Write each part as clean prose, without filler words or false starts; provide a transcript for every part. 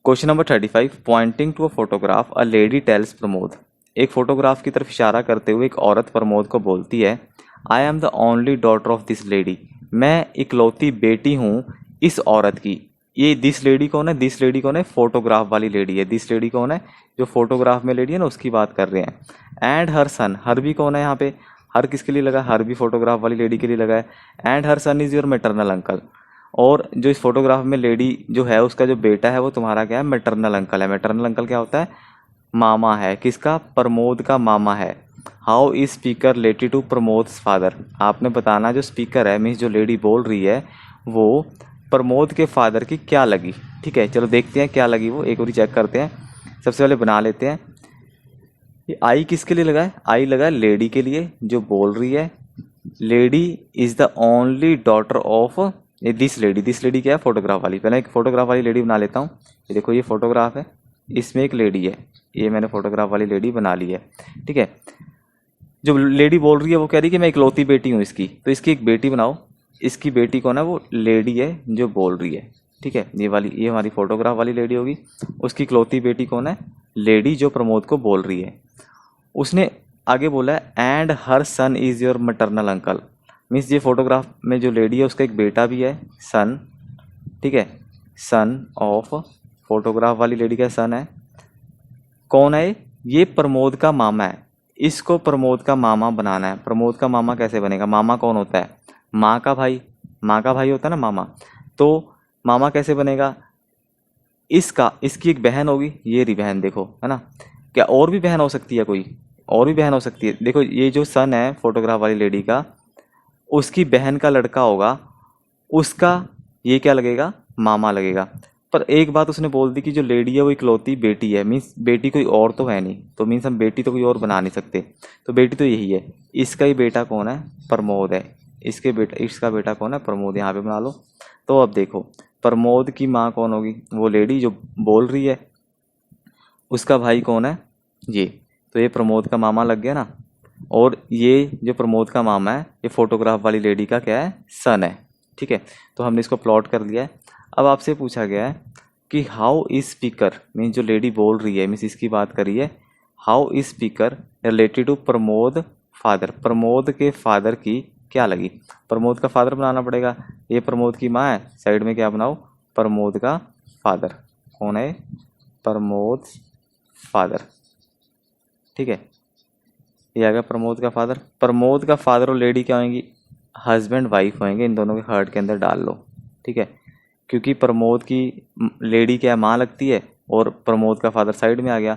Question number 35, pointing to a photograph a lady tells Pramod. एक photograph की तरफ इशारा करते हुए एक औरत प्रमोद को बोलती है, I am the only daughter of this lady, मैं इकलौती बेटी हूँ इस औरत की। ये दिस लेडी कौन है? दिस लेडी कौन है? फोटोग्राफ वाली लेडी है। दिस लेडी कौन है? जो फोटोग्राफ में लेडी है ना, उसकी बात कर रहे हैं। एंड हर सन, हर भी कौन है यहाँ पे? हर किसके लिए लगा? हर भी फोटोग्राफ वाली लेडी के लिए लगा है। And her son is your maternal uncle, और जो इस फोटोग्राफ में लेडी जो है उसका जो बेटा है वो तुम्हारा क्या है? मैटरनल अंकल है। मैटरनल अंकल क्या होता है? मामा है। किसका? प्रमोद का मामा है। How is speaker related to Pramod's father, आपने बताना जो स्पीकर है मीन्स जो लेडी बोल रही है वो प्रमोद के फादर की क्या लगी। ठीक है, चलो देखते हैं क्या लगी वो, एक बार चेक करते हैं। सबसे पहले बना लेते हैं। ये आई किसके लिए लगा है? आई लगा है लेडी के लिए जो बोल रही है। Lady is the only daughter of this lady. This lady क्या है? फोटोग्राफ वाली। पहले एक फोटोग्राफ वाली लेडी बना लेता हूँ। ये देखो, ये फोटोग्राफ है, इसमें एक लेडी है, ये मैंने फोटोग्राफ वाली लेडी बना ली है। ठीक है, जो लेडी बोल रही है वो कह रही है कि मैं इकलौती बेटी हूँ इसकी, तो इसकी एक बेटी बनाओ। इसकी बेटी कौन है? वो लेडी है जो बोल रही है। ठीक है, ये वाली, ये हमारी फोटोग्राफ वाली लेडी होगी। उसकी इकलौती बेटी कौन है? लेडी जो प्रमोद को बोल रही है। उसने आगे बोला है and her son is your maternal uncle, means ये फोटोग्राफ में जो लेडी है उसका एक बेटा भी है, सन। ठीक है, सन ऑफ, फोटोग्राफ वाली लेडी का सन है। कौन है? ये प्रमोद का मामा है। इसको प्रमोद का मामा बनाना है। प्रमोद का मामा कैसे बनेगा? मामा कौन होता है? माँ का भाई। माँ का भाई होता है ना मामा। तो मामा कैसे बनेगा? इसका, इसकी एक बहन होगी, ये रही बहन, देखो है ना। क्या और भी बहन हो सकती है? कोई और भी बहन हो सकती है। देखो, ये जो सन है फोटोग्राफ वाली लेडी का, उसकी बहन का लड़का होगा, उसका ये क्या लगेगा? मामा लगेगा। पर एक बात उसने बोल दी कि जो लेडी है वो इकलौती बेटी है, मीन्स बेटी कोई और तो है नहीं, तो मीन्स हम बेटी तो कोई और बना नहीं सकते, तो बेटी तो यही है। इसका ही बेटा कौन है? प्रमोद है। इसका बेटा कौन है? प्रमोद। यहाँ पे बना लो। तो अब देखो, प्रमोद की माँ कौन होगी? वो लेडी जो बोल रही है। उसका भाई कौन है? ये। तो ये प्रमोद का मामा लग गया ना। और ये जो प्रमोद का मामा है ये फोटोग्राफ वाली लेडी का क्या है? सन है। ठीक है, तो हमने इसको प्लॉट कर लिया है। अब आपसे पूछा गया है कि हाउ इज स्पीकर, मीन्स जो लेडी बोल रही है मीन्स इसकी बात करी है, how is speaker related to Pramod father, Pramod के फादर की क्या लगी? प्रमोद का फादर बनाना पड़ेगा। ये प्रमोद की माँ है, साइड में क्या बनाओ? प्रमोद का फादर। कौन है? प्रमोद फादर। ठीक है, ये आ गया प्रमोद का फादर। प्रमोद का फादर और लेडी क्या होंगी? हस्बैंड वाइफ होंगे। इन दोनों के हार्ट के अंदर डाल लो। ठीक है, क्योंकि प्रमोद की लेडी क्या माँ लगती है और प्रमोद का फादर साइड में आ गया,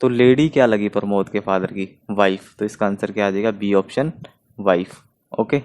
तो लेडी क्या लगी प्रमोद के फादर की? वाइफ। तो इसका आंसर क्या आ जाएगा? B option, wife. ओके।